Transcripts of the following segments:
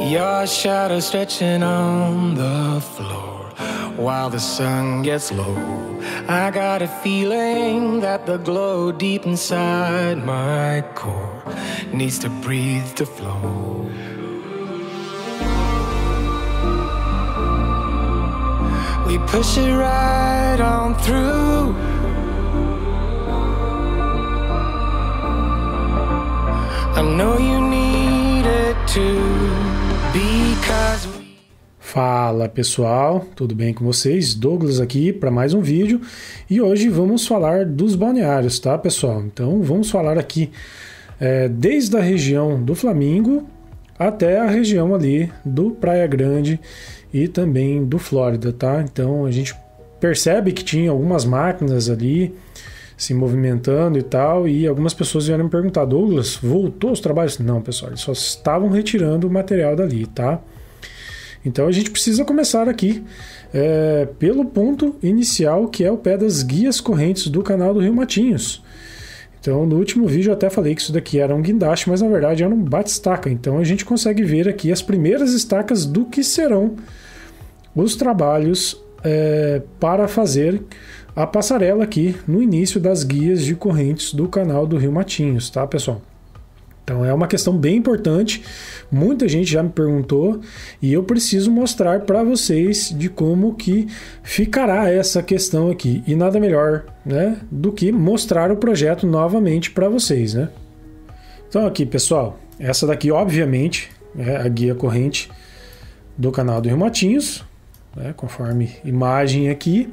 Your shadow stretching on the floor while the sun gets low. I got a feeling that the glow deep inside my core needs to breathe to flow. We push it right on through. I know you need it too, because we... Fala pessoal, tudo bem com vocês? Douglas aqui para mais um vídeo e hoje vamos falar dos balneários, tá pessoal? Então vamos falar aqui desde a região do Flamingo até a região ali do Praia Grande e também do Flórida, tá? Então a gente percebe que tinha algumas máquinas ali se movimentando e tal, e algumas pessoas vieram me perguntar: Douglas, voltou os trabalhos? Não, pessoal, eles só estavam retirando o material dali, tá? Então a gente precisa começar aqui pelo ponto inicial, que é o pé das guias correntes do canal do Rio Matinhos. Então no último vídeo eu até falei que isso daqui era um guindaste, mas na verdade era um bate-estaca. Então a gente consegue ver aqui as primeiras estacas do que serão os trabalhos para fazer a passarela aqui no início das guias de correntes do canal do Rio Matinhos, tá pessoal? Então é uma questão bem importante, muita gente já me perguntou e eu preciso mostrar para vocês de como que ficará essa questão aqui. E nada melhor, né, do que mostrar o projeto novamente para vocês, né? Então aqui pessoal, essa daqui obviamente é a guia corrente do canal do Rio Matinhos, né, conforme imagem aqui,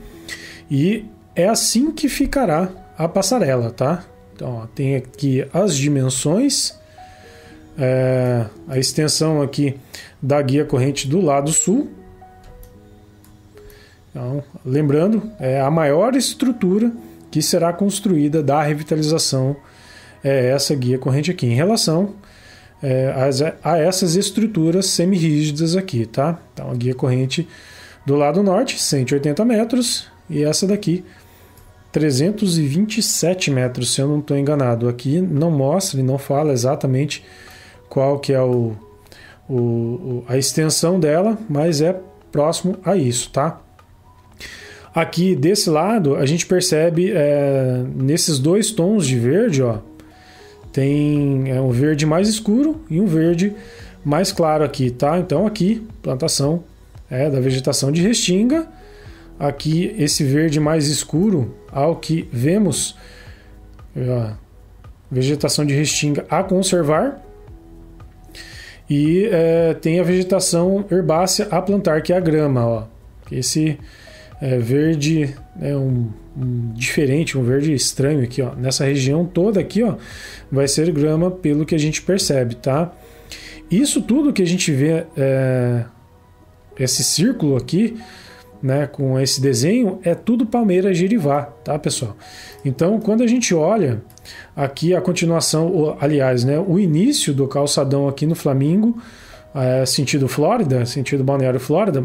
e é assim que ficará a passarela, tá? Então ó, tem aqui as dimensões, a extensão aqui da guia corrente do lado sul. Então, lembrando, é a maior estrutura que será construída da revitalização essa guia corrente aqui, em relação a essas estruturas semi-rígidas aqui, tá? Então a guia corrente do lado norte, 180 metros, e essa daqui 327 metros, se eu não estou enganado. Aqui não mostra e não fala exatamente qual que é a extensão dela, mas é próximo a isso, tá? Aqui desse lado a gente percebe nesses dois tons de verde, ó, tem um verde mais escuro e um verde mais claro aqui, tá? Então aqui plantação da vegetação de restinga. Aqui esse verde mais escuro, ao que vemos vegetação de restinga a conservar, e tem a vegetação herbácea a plantar, que é a grama, ó. Esse verde é diferente, um verde estranho aqui, ó. Nessa região toda aqui, ó, vai ser grama, pelo que a gente percebe, tá? Isso tudo que a gente vê, esse círculo aqui, né, com esse desenho, é tudo palmeira Gerivá, tá pessoal? Então quando a gente olha aqui a continuação, aliás, né, o início do calçadão aqui no Flamingo, sentido Flórida, sentido Balneário Flórida,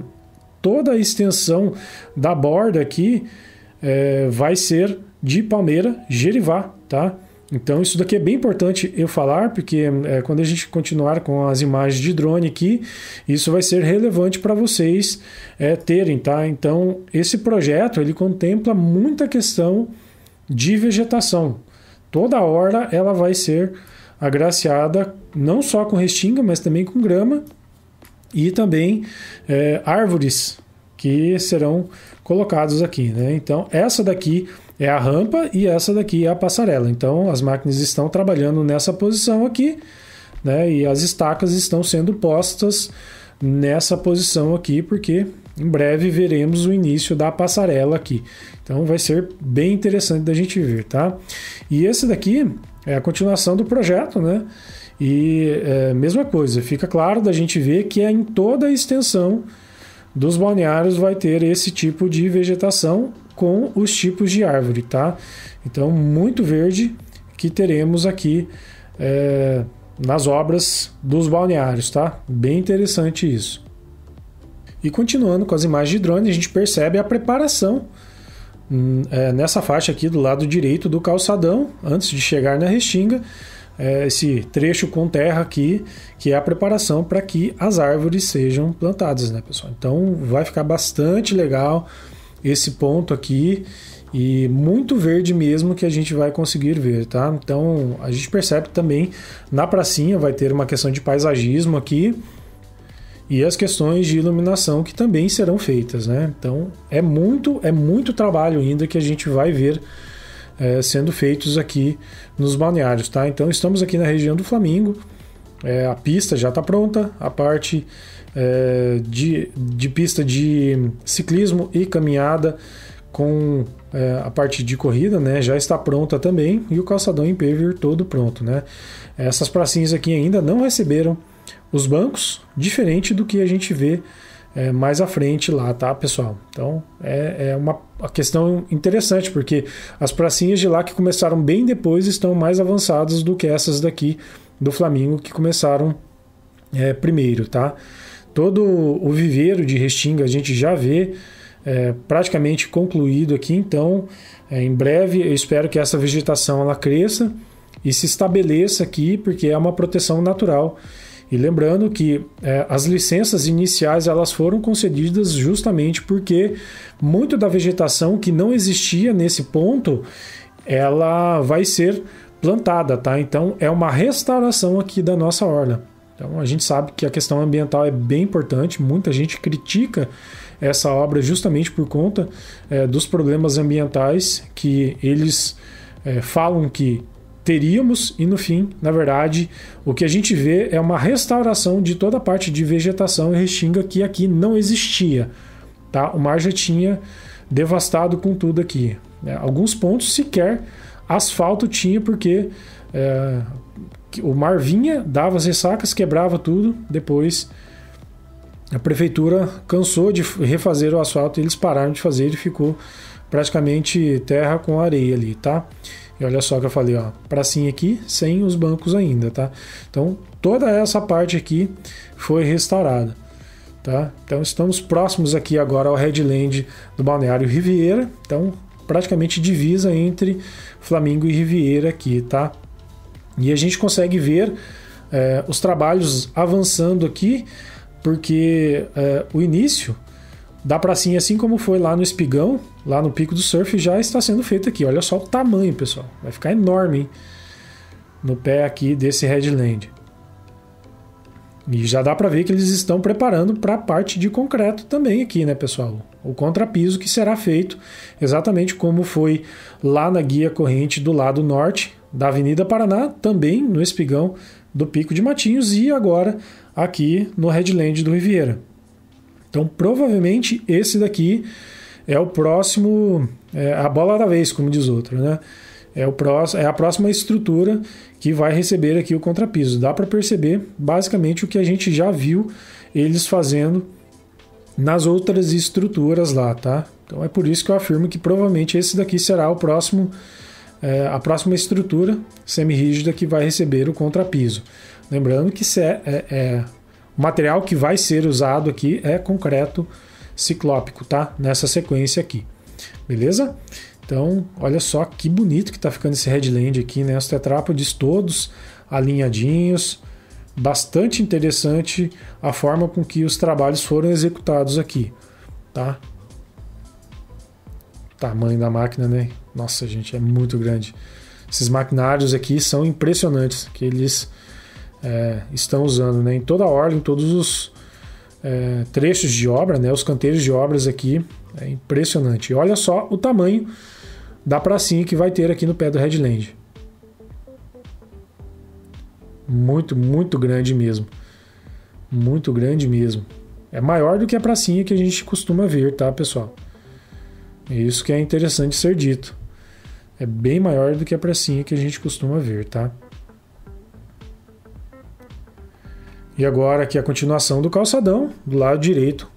toda a extensão da borda aqui vai ser de palmeira Gerivá, tá? Então isso daqui é bem importante eu falar, porque quando a gente continuar com as imagens de drone aqui, isso vai ser relevante para vocês terem, tá? Então esse projeto ele contempla muita questão de vegetação. Toda a orla ela vai ser agraciada não só com restinga, mas também com grama e também árvores que serão colocados aqui, né? Então essa daqui é a rampa e essa daqui é a passarela. Então as máquinas estão trabalhando nessa posição aqui, né? E as estacas estão sendo postas nessa posição aqui, porque em breve veremos o início da passarela aqui. Então vai ser bem interessante da gente ver, tá? E esse daqui é a continuação do projeto, né? E mesma coisa, fica claro da gente ver que em toda a extensão dos balneários vai ter esse tipo de vegetação com os tipos de árvore, tá? Então muito verde que teremos aqui nas obras dos balneários, tá? Bem interessante isso. E continuando com as imagens de drone, a gente percebe a preparação nessa faixa aqui do lado direito do calçadão, antes de chegar na restinga, esse trecho com terra aqui, que é a preparação para que as árvores sejam plantadas, né, pessoal? Então vai ficar bastante legal esse ponto aqui e muito verde mesmo que a gente vai conseguir ver, tá? Então a gente percebe também na pracinha vai ter uma questão de paisagismo aqui e as questões de iluminação que também serão feitas, né? Então é muito trabalho ainda que a gente vai ver sendo feitos aqui nos balneários, tá? Então estamos aqui na região do Flamingo, a pista já está pronta, a parte de pista de ciclismo e caminhada com a parte de corrida, né, já está pronta também, e o calçadão em paver todo pronto, né? Essas pracinhas aqui ainda não receberam os bancos, diferente do que a gente vê mais à frente lá, tá, pessoal? Então é uma questão interessante, porque as pracinhas de lá que começaram bem depois estão mais avançadas do que essas daqui do Flamingo que começaram primeiro, tá? Todo o viveiro de Restinga a gente já vê praticamente concluído aqui, então em breve eu espero que essa vegetação ela cresça e se estabeleça aqui, porque é uma proteção natural. E lembrando que as licenças iniciais elas foram concedidas justamente porque muito da vegetação que não existia nesse ponto ela vai ser plantada, tá? Então é uma restauração aqui da nossa orla. Então a gente sabe que a questão ambiental é bem importante, muita gente critica essa obra justamente por conta dos problemas ambientais que eles falam que teríamos, e no fim, na verdade, o que a gente vê é uma restauração de toda a parte de vegetação e Restinga que aqui não existia, tá? O mar já tinha devastado com tudo aqui, né? Alguns pontos sequer asfalto tinha, porque o mar vinha, dava as ressacas, quebrava tudo, depois a prefeitura cansou de refazer o asfalto e eles pararam de fazer e ficou praticamente terra com areia ali, tá? E olha só que eu falei, ó, pracinha aqui sem os bancos ainda, tá? Então toda essa parte aqui foi restaurada, tá? Então estamos próximos aqui agora ao Headland do Balneário Riviera, então praticamente divisa entre Flamingo e Riviera aqui, tá? E a gente consegue ver os trabalhos avançando aqui, porque o início da pracinha, assim como foi lá no Espigão, lá no Pico do Surf, já está sendo feito aqui. Olha só o tamanho, pessoal. Vai ficar enorme, hein? No pé aqui desse Headland. E já dá para ver que eles estão preparando para a parte de concreto também aqui, né, pessoal? O contrapiso que será feito exatamente como foi lá na guia corrente do lado norte da Avenida Paraná, também no Espigão do Pico de Matinhos e agora aqui no Headland do Riviera. Então provavelmente esse daqui é o próximo, a bola da vez, como diz outro, né? É a próxima estrutura que vai receber aqui o contrapiso. Dá para perceber basicamente o que a gente já viu eles fazendo nas outras estruturas lá, tá? Então é por isso que eu afirmo que provavelmente esse daqui será o próximo, a próxima estrutura semi-rígida que vai receber o contrapiso. Lembrando que o material que vai ser usado aqui é concreto ciclópico, tá? Nessa sequência aqui, beleza? Então, olha só que bonito que está ficando esse Headland aqui, né? Os tetrápodes todos alinhadinhos. Bastante interessante a forma com que os trabalhos foram executados aqui, tá? Tamanho da máquina, né? Nossa, gente, é muito grande. Esses maquinários aqui são impressionantes que eles estão usando, né? Em toda a orla, em todos os trechos de obra, né? Os canteiros de obras aqui. É impressionante. E olha só o tamanho da pracinha que vai ter aqui no pé do Headland. Muito, muito grande mesmo. Muito grande mesmo. É maior do que a pracinha que a gente costuma ver, tá, pessoal? É isso que é interessante ser dito. É bem maior do que a pracinha que a gente costuma ver, tá? E agora aqui a continuação do calçadão, do lado direito,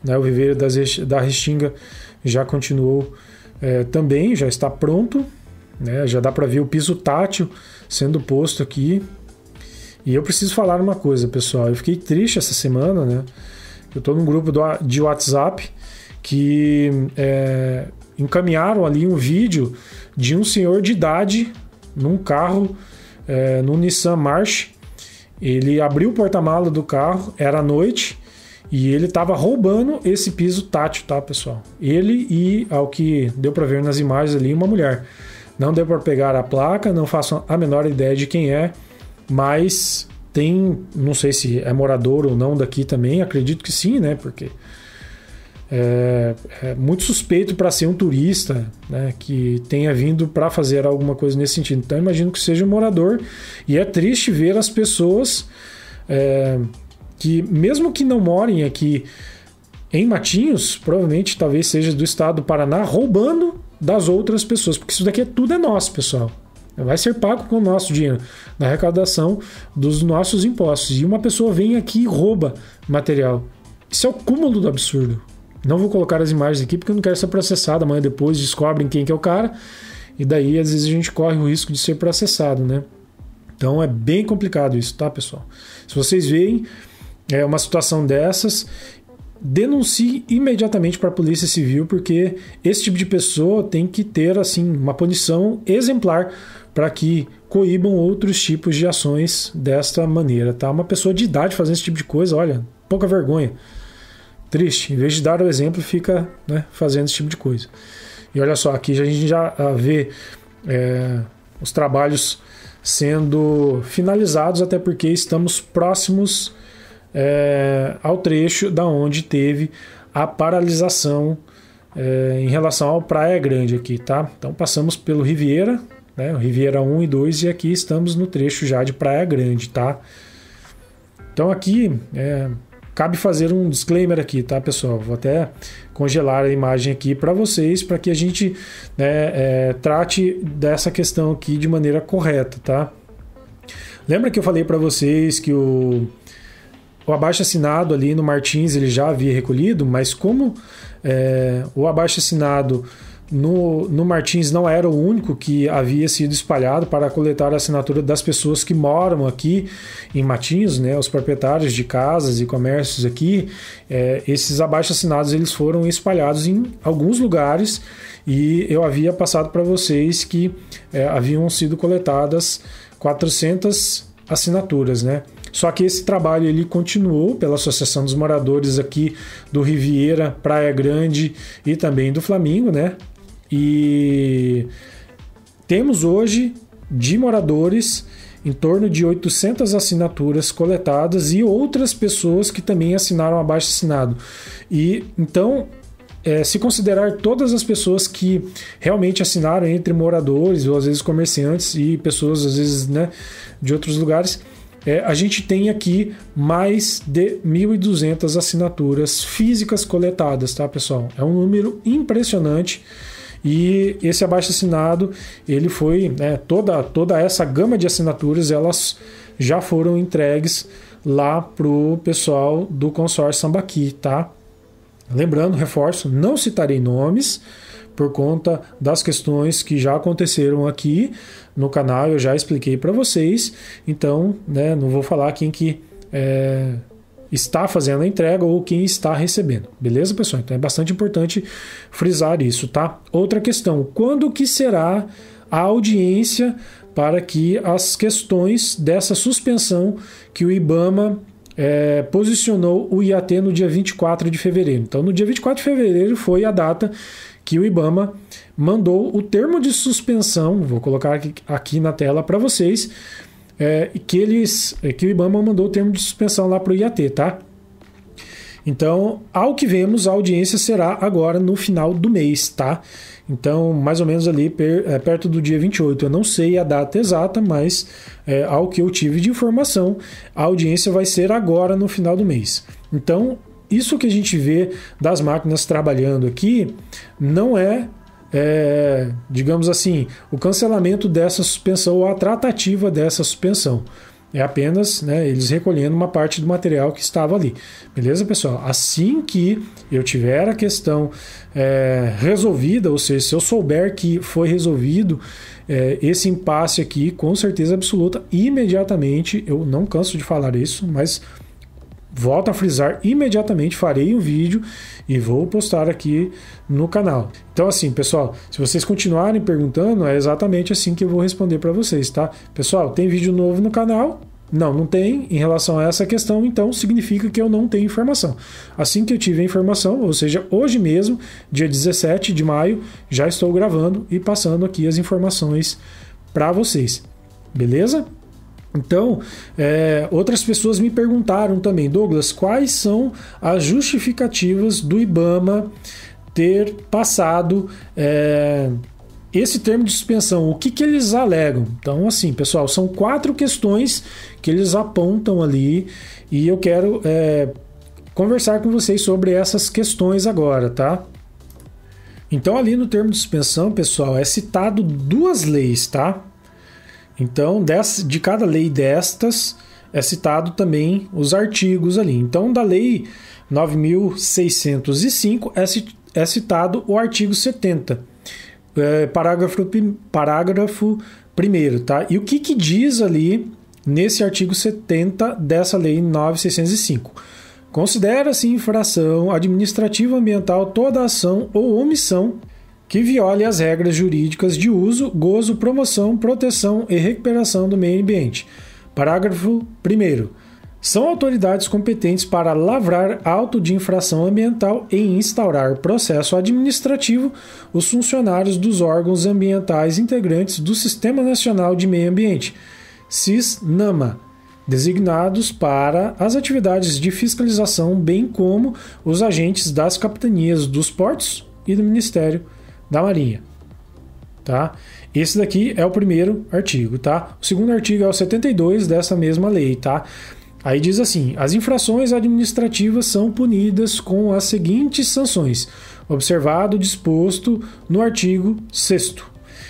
né? O viveiro da Restinga já continuou também, já está pronto, né? Já dá para ver o piso tátil sendo posto aqui. E eu preciso falar uma coisa, pessoal. Eu fiquei triste essa semana, né? Eu estou num grupo de WhatsApp que encaminharam ali um vídeo de um senhor de idade num carro no Nissan March. Ele abriu o porta-mala do carro, era à noite, e ele estava roubando esse piso tátil, tá, pessoal? Ele e, ao que deu para ver nas imagens ali, uma mulher. Não deu para pegar a placa, não faço a menor ideia de quem é, mas tem, não sei se é morador ou não daqui também, acredito que sim, né? Porque é muito suspeito para ser um turista, né, que tenha vindo para fazer alguma coisa nesse sentido. Então imagino que seja um morador, e é triste ver as pessoas que, mesmo que não morem aqui em Matinhos, provavelmente talvez seja do estado do Paraná, roubando das outras pessoas, porque isso daqui tudo é nosso, pessoal. Vai ser pago com o nosso dinheiro, na arrecadação dos nossos impostos. E uma pessoa vem aqui e rouba material. Isso é o cúmulo do absurdo. Não vou colocar as imagens aqui porque eu não quero ser processado. Amanhã depois descobrem quem que é o cara, e daí às vezes a gente corre o risco de ser processado, né? Então é bem complicado isso, tá, pessoal? Se vocês veem uma situação dessas, denuncie imediatamente para a Polícia Civil, porque esse tipo de pessoa tem que ter assim uma punição exemplar para que coíbam outros tipos de ações desta maneira, tá? Uma pessoa de idade fazendo esse tipo de coisa, olha, pouca vergonha. Triste, em vez de dar o exemplo, fica, né, fazendo esse tipo de coisa. E olha só, aqui a gente já vê os trabalhos sendo finalizados, até porque estamos próximos ao trecho da onde teve a paralisação em relação ao Praia Grande aqui, tá? Então passamos pelo Riviera, né, o Riviera 1 e 2, e aqui estamos no trecho já de Praia Grande, tá? Então aqui cabe fazer um disclaimer aqui, tá, pessoal? Vou até congelar a imagem aqui para vocês, para que a gente trate dessa questão aqui de maneira correta, tá? Lembra que eu falei para vocês que o abaixo-assinado ali no Martins ele já havia recolhido, mas como o abaixo-assinado no Martins não era o único que havia sido espalhado para coletar a assinatura das pessoas que moram aqui em Matinhos, né, os proprietários de casas e comércios aqui, esses abaixo-assinados eles foram espalhados em alguns lugares, e eu havia passado para vocês que haviam sido coletadas 400 assinaturas, né? Só que esse trabalho ele continuou pela Associação dos Moradores aqui do Riviera, Praia Grande e também do Flamingo, né? E temos hoje de moradores em torno de 800 assinaturas coletadas e outras pessoas que também assinaram abaixo-assinado. E então, se considerar todas as pessoas que realmente assinaram, entre moradores ou às vezes comerciantes e pessoas às vezes, né, de outros lugares, a gente tem aqui mais de 1.200 assinaturas físicas coletadas, tá, pessoal? É um número impressionante. E esse abaixo-assinado, ele foi, toda essa gama de assinaturas, elas já foram entregues lá pro pessoal do consórcio Sambaqui, tá? Lembrando, reforço, não citarei nomes por conta das questões que já aconteceram aqui no canal, eu já expliquei para vocês, então, né, não vou falar quem que está fazendo a entrega ou quem está recebendo, beleza, pessoal? Então é bastante importante frisar isso, tá? Outra questão, quando que será a audiência para que as questões dessa suspensão que o IBAMA posicionou o IAT no dia 24 de fevereiro. Então no dia 24 de fevereiro foi a data que o IBAMA mandou o termo de suspensão, vou colocar aqui na tela para vocês, que o IBAMA mandou o termo de suspensão lá para o IAT, tá? Então, ao que vemos, a audiência será agora no final do mês, tá? Então, mais ou menos ali perto do dia 28. Eu não sei a data exata, mas ao que eu tive de informação, a audiência vai ser agora no final do mês. Então, isso que a gente vê das máquinas trabalhando aqui não digamos assim, o cancelamento dessa suspensão ou a tratativa dessa suspensão. É apenas, né, eles recolhendo uma parte do material que estava ali. Beleza, pessoal? Assim que eu tiver a questão resolvida, ou seja, se eu souber que foi resolvido esse impasse aqui, com certeza absoluta, imediatamente, eu não canso de falar isso, mas volto a frisar, imediatamente farei um vídeo e vou postar aqui no canal. Então assim, pessoal, se vocês continuarem perguntando, é exatamente assim que eu vou responder para vocês, tá? Pessoal, tem vídeo novo no canal? Não tem em relação a essa questão, então significa que eu não tenho informação. Assim que eu tiver informação, ou seja, hoje mesmo, dia 17 de maio, já estou gravando e passando aqui as informações para vocês. Beleza? Então, outras pessoas me perguntaram também, Douglas, quais são as justificativas do IBAMA ter passado esse termo de suspensão? O que eles alegam? Então, assim, pessoal, são 4 questões que eles apontam ali e eu quero conversar com vocês sobre essas questões agora, tá? Então, ali no termo de suspensão, pessoal, é citado 2 leis, tá? Então, de cada lei destas, é citado também os artigos ali. Então, da lei 9.605 é citado o artigo 70, parágrafo 1º, tá? E o que diz ali nesse artigo 70 dessa lei 9.605? Considera-se infração administrativa ambiental toda ação ou omissão que viole as regras jurídicas de uso, gozo, promoção, proteção e recuperação do meio ambiente. Parágrafo 1º. São autoridades competentes para lavrar auto de infração ambiental e instaurar processo administrativo os funcionários dos órgãos ambientais integrantes do Sistema Nacional de Meio Ambiente, SIS-NAMA, designados para as atividades de fiscalização, bem como os agentes das capitanias dos portos e do Ministério da Marinha. Tá? Esse daqui é o primeiro artigo, tá? O segundo artigo é o 72 dessa mesma lei, tá? Aí diz assim: as infrações administrativas são punidas com as seguintes sanções, observado o disposto no artigo 6º.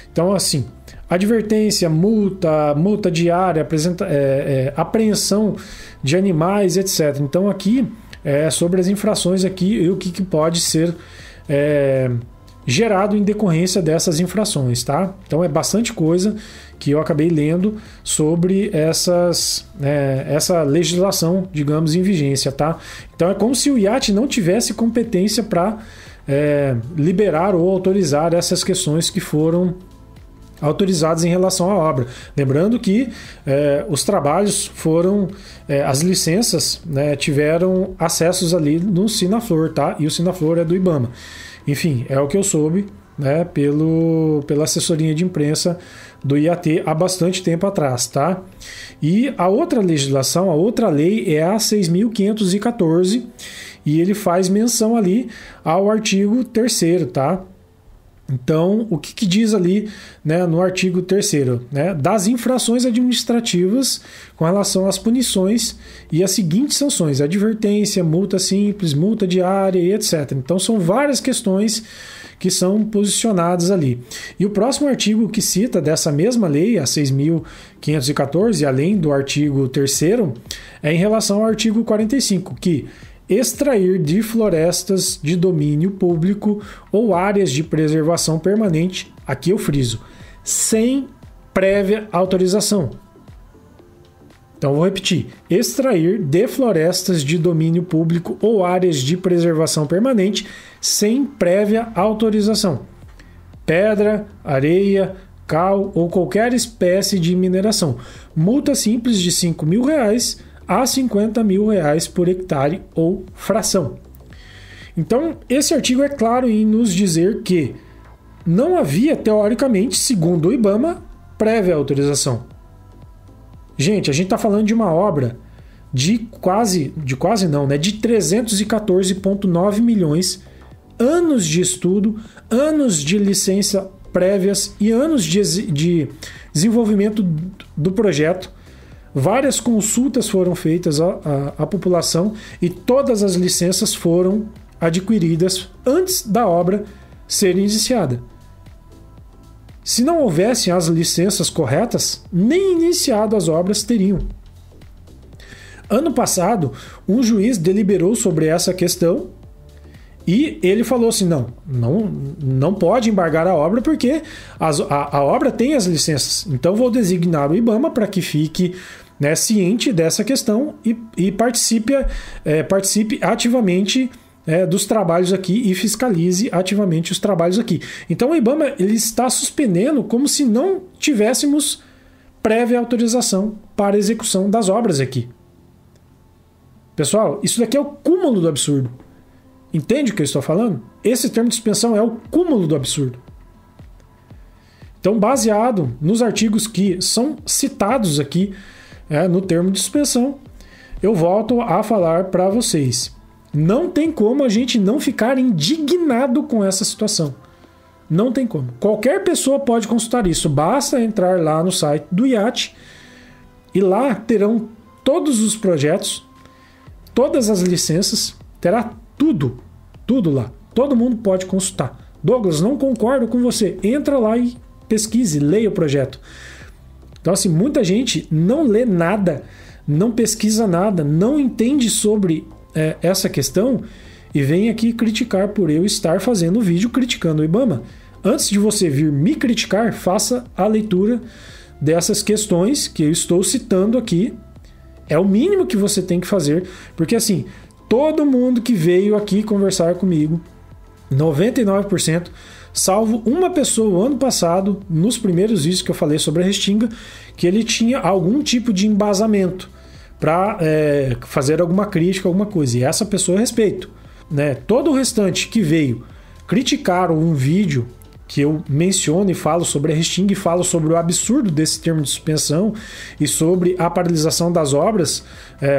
Então, assim, advertência, multa diária, apreensão de animais, etc. Então, aqui é sobre as infrações aqui e o que pode ser gerado em decorrência dessas infrações, tá? Então é bastante coisa que eu acabei lendo sobre essa legislação, digamos, em vigência, tá? Então é como se o IAT não tivesse competência para liberar ou autorizar essas questões que foram autorizadas em relação à obra. Lembrando que os trabalhos foram, as licenças, né, tiveram acessos ali no Sinaflor, tá? E o Sinaflor é do IBAMA. Enfim, é o que eu soube, né, pela assessoria de imprensa do IAT há bastante tempo atrás, tá? E a outra legislação, a outra lei é a 6.514 e ele faz menção ali ao artigo 3º, tá? Então, o que diz ali, né, no artigo 3º, né, das infrações administrativas com relação às punições e as seguintes sanções: advertência, multa simples, multa diária e etc. Então, são várias questões que são posicionadas ali. E o próximo artigo que cita dessa mesma lei, a 6.514, além do artigo 3º, é em relação ao artigo 45, que extrair de florestas de domínio público ou áreas de preservação permanente, aqui eu friso, sem prévia autorização. Então vou repetir: extrair de florestas de domínio público ou áreas de preservação permanente sem prévia autorização. Pedra, areia, cal ou qualquer espécie de mineração. Multa simples de R$5.000 a R$50.000 por hectare ou fração. Então, esse artigo é claro em nos dizer que não havia, teoricamente, segundo o IBAMA, prévia autorização. Gente, a gente está falando de uma obra de 314,9 milhões, anos de estudo, anos de licença prévias e anos de desenvolvimento do projeto. Várias consultas foram feitas à população e todas as licenças foram adquiridas antes da obra ser iniciada. Se não houvessem as licenças corretas, nem iniciado as obras teriam. Ano passado, um juiz deliberou sobre essa questão e ele falou assim: não pode embargar a obra porque a obra tem as licenças. Então vou designar o IBAMA para que fique né, ciente dessa questão e participe ativamente dos trabalhos aqui e fiscalize ativamente os trabalhos aqui. Então o IBAMA ele está suspendendo como se não tivéssemos prévia autorização para execução das obras aqui. Pessoal, isso daqui é o cúmulo do absurdo. Entende o que eu estou falando? Esse termo de suspensão é o cúmulo do absurdo. Então, baseado nos artigos que são citados aqui no termo de suspensão, eu volto a falar para vocês. Não tem como a gente não ficar indignado com essa situação. Não tem como. Qualquer pessoa pode consultar isso. Basta entrar lá no site do IAT e lá terão todos os projetos, todas as licenças, terá tudo lá. Todo mundo pode consultar. Douglas, não concordo com você. Entra lá e pesquise, leia o projeto. Então, assim, muita gente não lê nada, não pesquisa nada, não entende sobre essa questão e vem aqui criticar por eu estar fazendo um vídeo criticando o IBAMA. Antes de você vir me criticar, faça a leitura dessas questões que eu estou citando aqui. É o mínimo que você tem que fazer, porque assim, todo mundo que veio aqui conversar comigo, 99%, salvo uma pessoa ano passado, nos primeiros vídeos que eu falei sobre a Restinga, que ele tinha algum tipo de embasamento para fazer alguma crítica, alguma coisa. E essa pessoa eu respeito. Né? Todo o restante que veio criticar um vídeo que eu menciono e falo sobre a Restinga e falo sobre o absurdo desse termo de suspensão e sobre a paralisação das obras,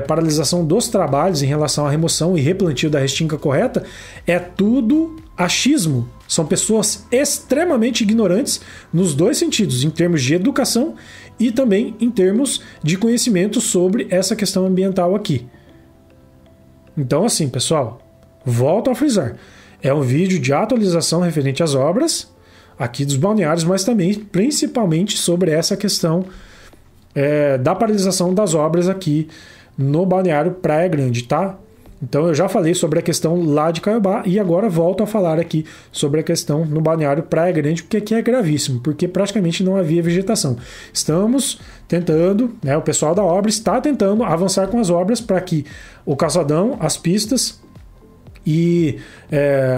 paralisação dos trabalhos em relação à remoção e replantio da Restinga correta, é tudo achismo. São pessoas extremamente ignorantes nos dois sentidos, em termos de educação e também em termos de conhecimento sobre essa questão ambiental aqui. Então, assim, pessoal, volto a frisar. É um vídeo de atualização referente às obras aqui dos balneários, mas também principalmente sobre essa questão da paralisação das obras aqui no balneário Praia Grande, tá? Então eu já falei sobre a questão lá de Caiobá e agora volto a falar aqui sobre a questão no balneário Praia Grande, porque aqui é gravíssimo, porque praticamente não havia vegetação. Estamos tentando, o pessoal da obra está tentando avançar com as obras para que o calçadão, as pistas e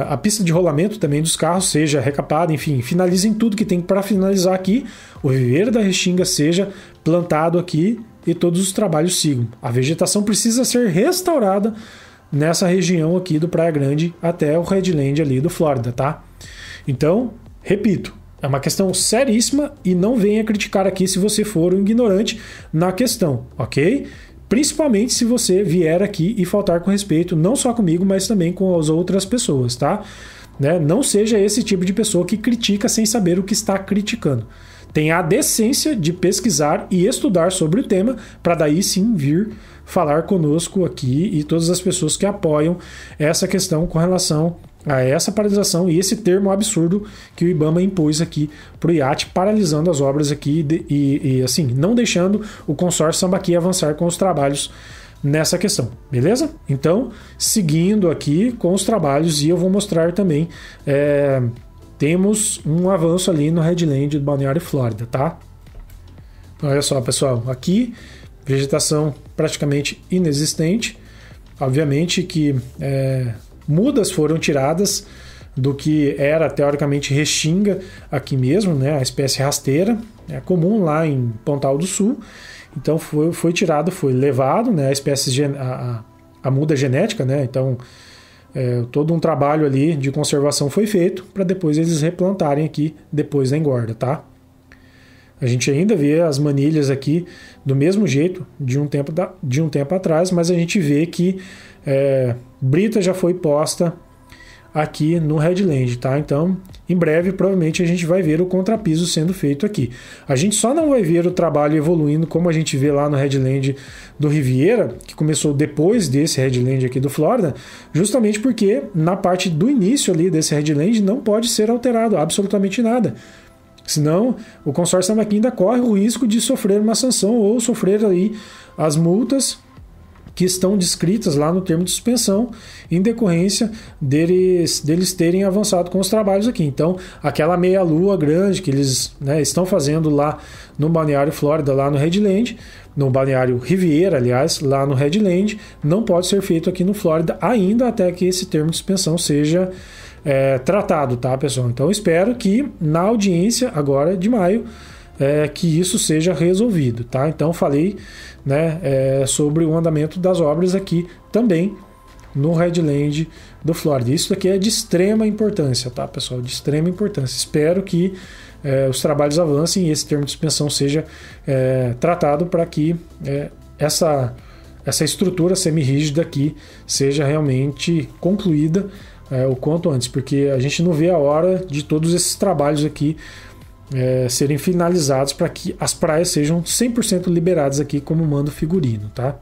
a pista de rolamento também dos carros seja recapada, enfim, finalizem tudo que tem para finalizar aqui, o viveiro da Restinga seja plantado aqui e todos os trabalhos sigam. A vegetação precisa ser restaurada nessa região aqui do Praia Grande até o Redland ali do Flórida, tá? Então, repito, é uma questão seríssima e não venha criticar aqui se você for um ignorante na questão, ok? Principalmente se você vier aqui e faltar com respeito, não só comigo, mas também com as outras pessoas, tá? Não seja esse tipo de pessoa que critica sem saber o que está criticando. Tenha a decência de pesquisar e estudar sobre o tema, para daí sim vir falar conosco aqui e todas as pessoas que apoiam essa questão com relação a essa paralisação e esse termo absurdo que o IBAMA impôs aqui para o IAT, paralisando as obras aqui e assim, não deixando o consórcio Sambaqui avançar com os trabalhos nessa questão, beleza? Então, seguindo aqui com os trabalhos, e eu vou mostrar também, temos um avanço ali no Redland do Balneário Flórida, tá? Olha só, pessoal, aqui vegetação praticamente inexistente, obviamente que mudas foram tiradas do que era teoricamente Restinga aqui mesmo, a espécie rasteira, é comum lá em Pontal do Sul, então foi tirado, foi levado, a espécie a muda genética, então todo um trabalho ali de conservação foi feito para depois eles replantarem aqui depois da engorda, tá? A gente ainda vê as manilhas aqui do mesmo jeito de um tempo atrás, mas a gente vê que brita já foi posta aqui no Redland, tá? Então, em breve, provavelmente a gente vai ver o contrapiso sendo feito aqui. A gente só não vai ver o trabalho evoluindo como a gente vê lá no Redland do Riviera, que começou depois desse Redland aqui do Flórida, justamente porque na parte do início ali desse Redland não pode ser alterado absolutamente nada. Senão, o consórcio Sambaqui ainda corre o risco de sofrer uma sanção ou sofrer aí as multas que estão descritas lá no termo de suspensão, em decorrência deles terem avançado com os trabalhos aqui. Então, aquela meia-lua grande que eles, né, estão fazendo lá no Balneário Flórida, lá no Redland, no Balneário Riviera, aliás, lá no Redland, não pode ser feito aqui no Flórida ainda, até que esse termo de suspensão seja tratado, tá, pessoal? Então, espero que na audiência agora de maio, que isso seja resolvido, tá? Então falei, né, sobre o andamento das obras aqui também no Redland do Flórida. Isso daqui é de extrema importância, tá, pessoal? De extrema importância. Espero que os trabalhos avancem e esse termo de suspensão seja tratado para que essa estrutura semi-rígida aqui seja realmente concluída o quanto antes, porque a gente não vê a hora de todos esses trabalhos aqui serem finalizados para que as praias sejam 100% liberadas aqui como manda o figurino, tá?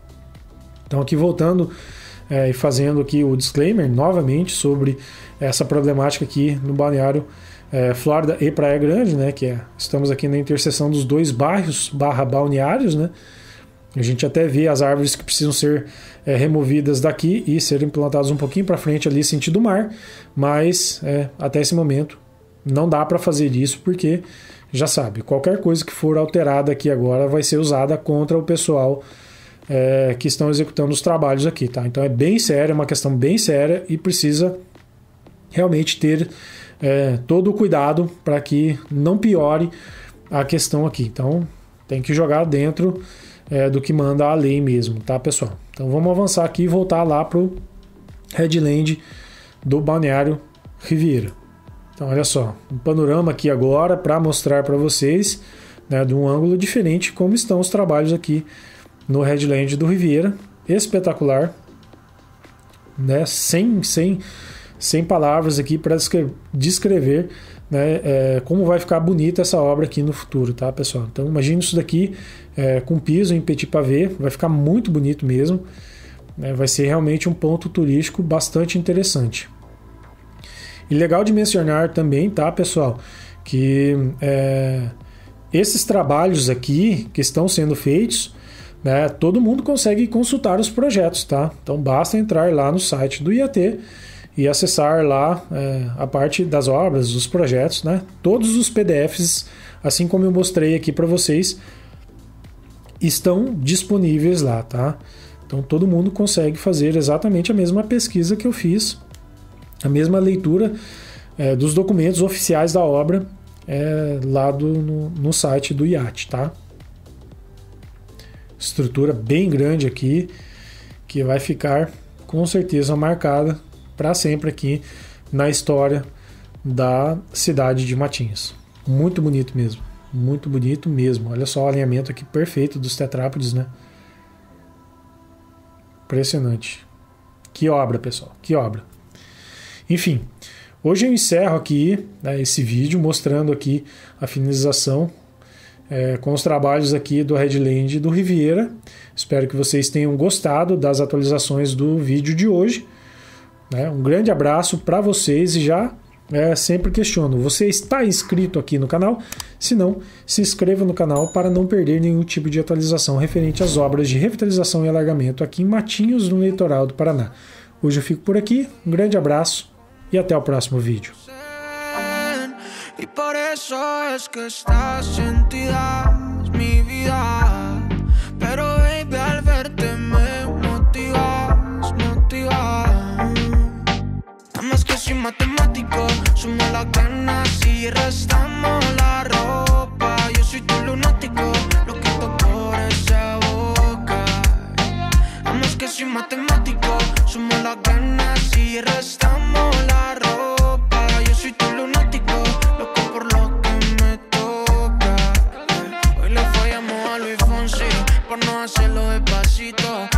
Então aqui voltando e fazendo aqui o disclaimer novamente sobre essa problemática aqui no balneário Flórida e Praia Grande, né? Que estamos aqui na interseção dos dois bairros /balneários, né? A gente até vê as árvores que precisam ser removidas daqui e serem plantadas um pouquinho para frente ali sentido mar, mas até esse momento não dá para fazer isso porque, já sabe, qualquer coisa que for alterada aqui agora vai ser usada contra o pessoal que estão executando os trabalhos aqui, tá? Então é bem sério, é uma questão bem séria e precisa realmente ter todo o cuidado para que não piore a questão aqui. Então tem que jogar dentro do que manda a lei mesmo, tá, pessoal? Então vamos avançar aqui e voltar lá pro Redland do Balneário Riviera. Então, olha só, um panorama aqui agora para mostrar para vocês, né, de um ângulo diferente como estão os trabalhos aqui no Redland do Riviera. Espetacular, né, sem palavras aqui para descrever, né, como vai ficar bonita essa obra aqui no futuro, tá, pessoal? Então, imagine isso daqui com piso em petit pavé, vai ficar muito bonito mesmo, né, vai ser realmente um ponto turístico bastante interessante. E legal de mencionar também, tá, pessoal, que esses trabalhos aqui que estão sendo feitos, né, todo mundo consegue consultar os projetos, tá? Então basta entrar lá no site do IAT e acessar lá a parte das obras, dos projetos, né? Todos os PDFs, assim como eu mostrei aqui para vocês, estão disponíveis lá, tá? Então todo mundo consegue fazer exatamente a mesma pesquisa que eu fiz, a mesma leitura dos documentos oficiais da obra lá no site do IAT, tá? Estrutura bem grande aqui, que vai ficar com certeza marcada para sempre aqui na história da cidade de Matinhos. Muito bonito mesmo, muito bonito mesmo. Olha só o alinhamento aqui perfeito dos tetrápodes, né? Impressionante. Que obra, pessoal, que obra. Enfim, hoje eu encerro aqui, né, esse vídeo mostrando aqui a finalização com os trabalhos aqui do Redland do Riviera. Espero que vocês tenham gostado das atualizações do vídeo de hoje, né? Um grande abraço para vocês e já sempre questiono, você está inscrito aqui no canal? Se não, se inscreva no canal para não perder nenhum tipo de atualização referente às obras de revitalização e alargamento aqui em Matinhos, no litoral do Paraná. Hoje eu fico por aqui, um grande abraço y hasta el próximo vídeo. Y por eso es que estás sentida mi vida, pero baby al verte me motivas. Nada más que soy matemático, sumo las ganas y restamos la ropa. Yo soy tu lunático, loquito por esa boca. Nada más que soy matemático, sumo las ganas y restamos la ropa. Yo soy tu lunático, loco por lo que me toca. Hoy le fallamos a Luis Fonsi por no hacerlo despacito.